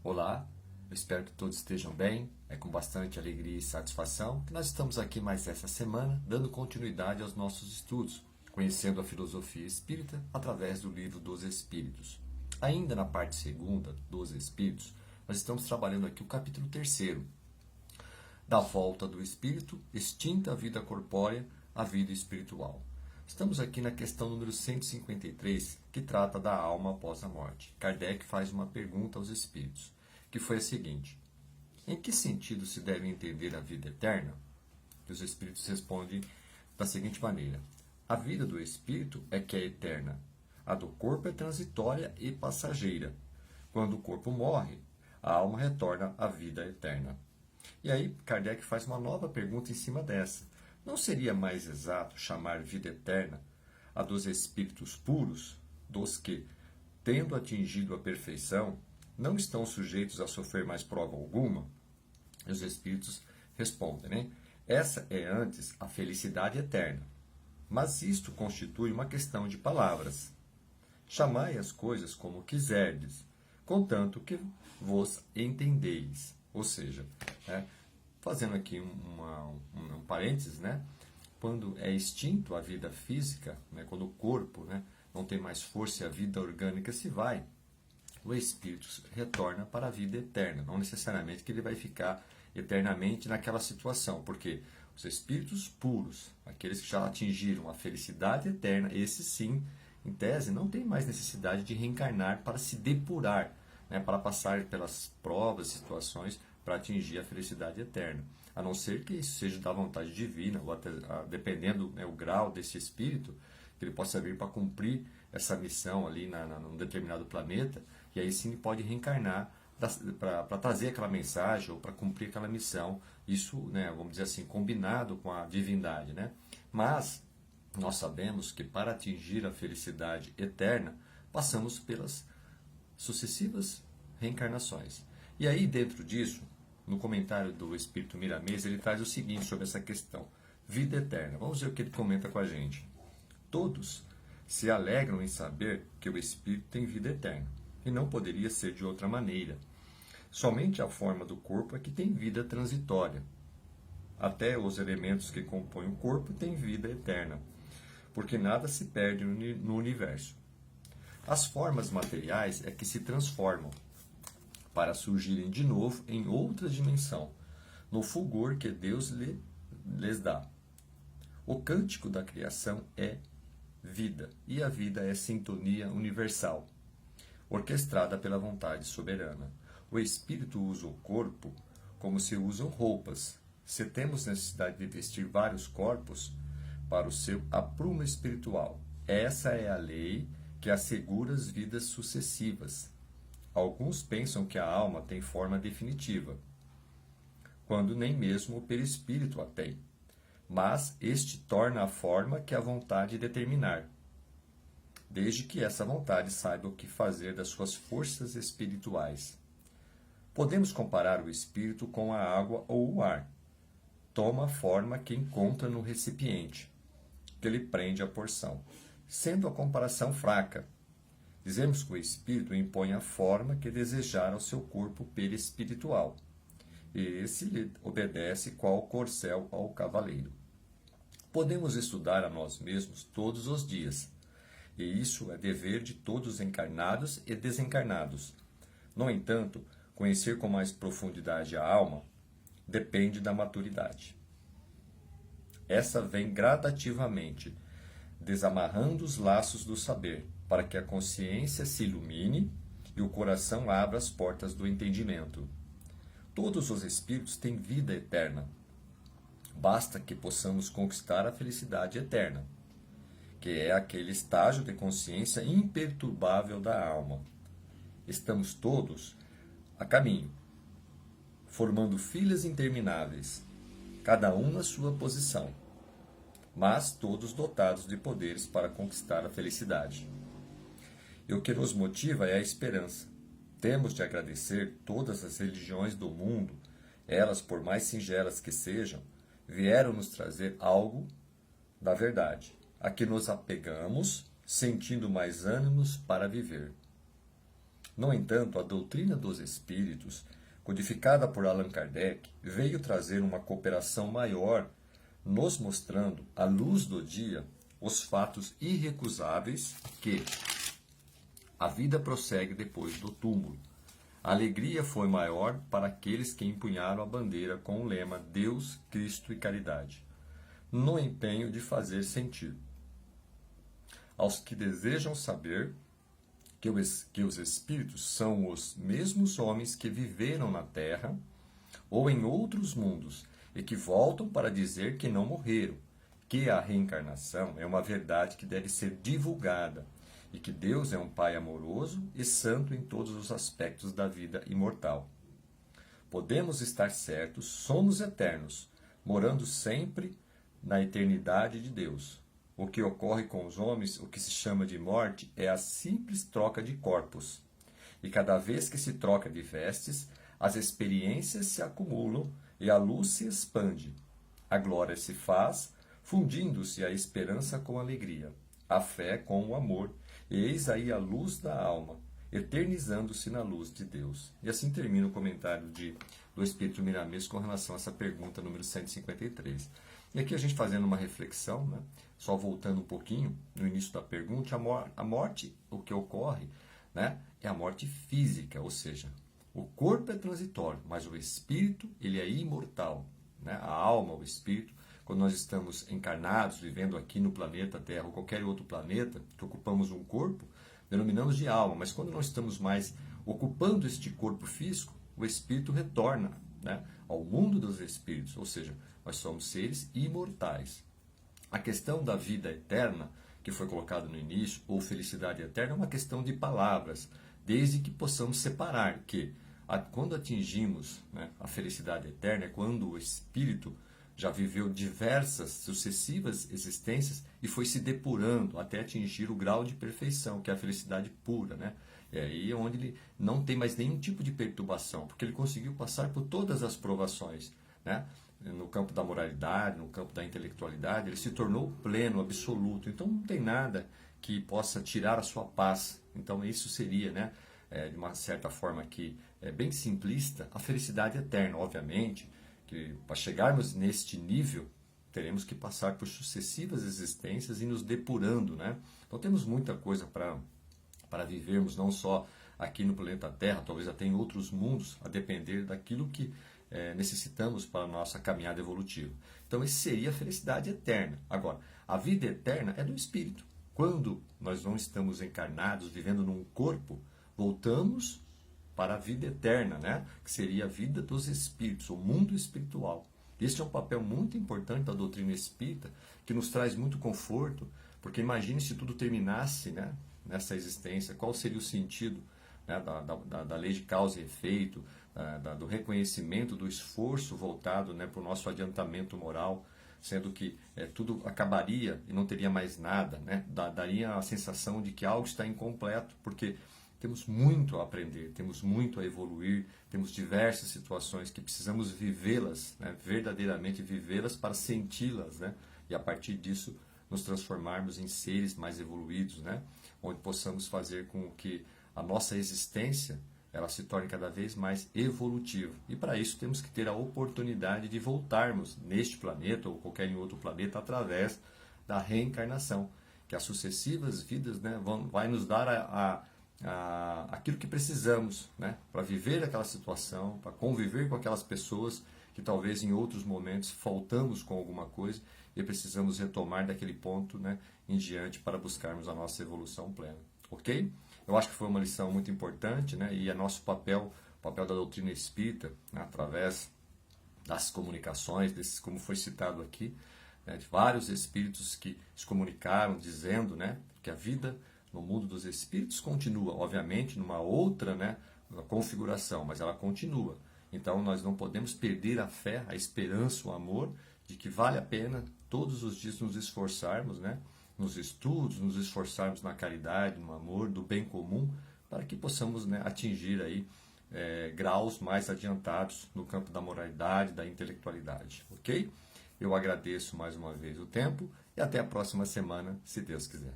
Olá, eu espero que todos estejam bem. É com bastante alegria e satisfação que nós estamos aqui mais essa semana, dando continuidade aos nossos estudos, conhecendo a filosofia espírita através do livro dos Espíritos. Ainda na parte segunda dos Espíritos, nós estamos trabalhando aqui o capítulo terceiro, da volta do espírito, extinta a vida corpórea, à vida espiritual. Estamos aqui na questão número 153, que trata da alma após a morte. Kardec faz uma pergunta aos espíritos, que foi a seguinte: em que sentido se deve entender a vida eterna? E os espíritos respondem da seguinte maneira: a vida do espírito é que é eterna. A do corpo é transitória e passageira. Quando o corpo morre, a alma retorna à vida eterna. E aí Kardec faz uma nova pergunta em cima dessa. Não seria mais exato chamar vida eterna a dos espíritos puros, dos que, tendo atingido a perfeição, não estão sujeitos a sofrer mais prova alguma? E os espíritos respondem, né? Essa é antes a felicidade eterna. Mas isto constitui uma questão de palavras. Chamai as coisas como quiserdes, contanto que vos entendeis. Ou seja, fazendo aqui um parênteses, né? Quando é extinto a vida física, né? Quando o corpo, né, não tem mais força e a vida orgânica se vai, o espírito retorna para a vida eterna. Não necessariamente que ele vai ficar eternamente naquela situação, porque os espíritos puros, aqueles que já atingiram a felicidade eterna, esses sim, em tese, não tem mais necessidade de reencarnar para se depurar, né, para passar pelas provas, situações, para atingir a felicidade eterna. A não ser que isso seja da vontade divina, ou até, dependendo, né, o grau desse espírito, que ele possa vir para cumprir essa missão ali num determinado planeta, e aí sim ele pode reencarnar para trazer aquela mensagem ou para cumprir aquela missão. Isso, né, vamos dizer assim, combinado com a divindade, né? Mas nós sabemos que para atingir a felicidade eterna, passamos pelas sucessivas reencarnações. E aí, dentro disso, no comentário do Espírito Miramês, ele traz o seguinte sobre essa questão: vida eterna. Vamos ver o que ele comenta com a gente. Todos se alegram em saber que o Espírito tem vida eterna, e não poderia ser de outra maneira. Somente a forma do corpo é que tem vida transitória. Até os elementos que compõem o corpo têm vida eterna, porque nada se perde no universo. As formas materiais é que se transformam, para surgirem de novo em outra dimensão, no fulgor que Deus lhes dá. O cântico da criação é vida, e a vida é sintonia universal, orquestrada pela vontade soberana. O espírito usa o corpo como se usam roupas. Se temos necessidade de vestir vários corpos para o seu aprumo espiritual, essa é a lei que assegura as vidas sucessivas. Alguns pensam que a alma tem forma definitiva, quando nem mesmo o perispírito a tem. Mas este torna a forma que a vontade determinar, desde que essa vontade saiba o que fazer das suas forças espirituais. Podemos comparar o espírito com a água ou o ar. Toma a forma que encontra no recipiente, que lhe prende a porção, sendo a comparação fraca. Dizemos que o espírito impõe a forma que desejar ao seu corpo perispiritual, e esse lhe obedece qual corcel ao cavaleiro. Podemos estudar a nós mesmos todos os dias, e isso é dever de todos os encarnados e desencarnados. No entanto, conhecer com mais profundidade a alma depende da maturidade. Essa vem gradativamente, desamarrando os laços do saber, para que a consciência se ilumine e o coração abra as portas do entendimento. Todos os espíritos têm vida eterna. Basta que possamos conquistar a felicidade eterna, que é aquele estágio de consciência imperturbável da alma. Estamos todos a caminho, formando filas intermináveis, cada um na sua posição, mas todos dotados de poderes para conquistar a felicidade. E o que nos motiva é a esperança. Temos de agradecer todas as religiões do mundo, elas, por mais singelas que sejam, vieram nos trazer algo da verdade, a que nos apegamos, sentindo mais ânimos para viver. No entanto, a doutrina dos espíritos, codificada por Allan Kardec, veio trazer uma cooperação maior, nos mostrando, à luz do dia, os fatos irrecusáveis que a vida prossegue depois do túmulo. A alegria foi maior para aqueles que empunharam a bandeira com o lema Deus, Cristo e Caridade, no empenho de fazer sentir aos que desejam saber que os espíritos são os mesmos homens que viveram na Terra ou em outros mundos e que voltam para dizer que não morreram, que a reencarnação é uma verdade que deve ser divulgada e que Deus é um Pai amoroso e santo em todos os aspectos da vida imortal. Podemos estar certos, somos eternos, morando sempre na eternidade de Deus. O que ocorre com os homens, o que se chama de morte, é a simples troca de corpos. E cada vez que se troca de vestes, as experiências se acumulam e a luz se expande. A glória se faz, fundindo-se a esperança com a alegria, a fé com o amor, e eis aí a luz da alma, eternizando-se na luz de Deus. E assim termina o comentário do Espírito Miramês com relação a essa pergunta número 153. E aqui a gente fazendo uma reflexão, né? Só voltando um pouquinho no início da pergunta, a morte, o que ocorre, né? É a morte física, ou seja, o corpo é transitório, mas o espírito ele é imortal, né? A alma, o espírito, quando nós estamos encarnados, vivendo aqui no planeta Terra ou qualquer outro planeta, que ocupamos um corpo, denominamos de alma, mas quando nós estamos mais ocupando este corpo físico, o espírito retorna, né, ao mundo dos espíritos, ou seja, nós somos seres imortais. A questão da vida eterna, que foi colocado no início, ou felicidade eterna, é uma questão de palavras, desde que possamos separar que quando atingimos, né, a felicidade eterna, é quando o espírito já viveu diversas sucessivas existências e foi se depurando até atingir o grau de perfeição, que é a felicidade pura, né? É aí onde ele não tem mais nenhum tipo de perturbação, porque ele conseguiu passar por todas as provações, né? No campo da moralidade, no campo da intelectualidade, ele se tornou pleno, absoluto. Então não tem nada que possa tirar a sua paz. Então isso seria, né, de uma certa forma que é bem simplista, a felicidade eterna. Obviamente que para chegarmos neste nível, teremos que passar por sucessivas existências e nos depurando, né? Então temos muita coisa para vivermos, não só aqui no planeta Terra, talvez até em outros mundos, a depender daquilo que necessitamos para a nossa caminhada evolutiva. Então, isso seria a felicidade eterna. Agora, a vida eterna é do espírito. Quando nós não estamos encarnados, vivendo num corpo, voltamos para a vida eterna, né? Que seria a vida dos espíritos, o mundo espiritual. Este é um papel muito importante da doutrina espírita, que nos traz muito conforto, porque imagine se tudo terminasse, né, nessa existência, qual seria o sentido, né, da lei de causa e efeito, do reconhecimento do esforço voltado, né, para o nosso adiantamento moral, sendo que tudo acabaria e não teria mais nada, né? Daria a sensação de que algo está incompleto, porque temos muito a aprender, temos muito a evoluir, temos diversas situações que precisamos vivê-las, né? Verdadeiramente vivê-las para senti-las, né? E a partir disso nos transformarmos em seres mais evoluídos, né? Onde possamos fazer com que a nossa existência ela se torne cada vez mais evolutiva. E para isso temos que ter a oportunidade de voltarmos neste planeta ou qualquer outro planeta através da reencarnação, que as sucessivas vidas, né, vai nos dar aquilo que precisamos, né, para viver aquela situação, para conviver com aquelas pessoas que talvez em outros momentos faltamos com alguma coisa e precisamos retomar daquele ponto, né, em diante para buscarmos a nossa evolução plena. Ok? Eu acho que foi uma lição muito importante, né, e é nosso papel, o papel da doutrina espírita, né, através das comunicações, desses, como foi citado aqui, né, de vários espíritos que se comunicaram dizendo, né, que a vida no mundo dos espíritos continua, obviamente, numa outra, né, configuração, mas ela continua. Então nós não podemos perder a fé, a esperança, o amor, de que vale a pena todos os dias nos esforçarmos, né, nos estudos, nos esforçarmos na caridade, no amor, do bem comum, para que possamos, né, atingir aí graus mais adiantados no campo da moralidade, da intelectualidade, ok? Eu agradeço mais uma vez o tempo e até a próxima semana, se Deus quiser.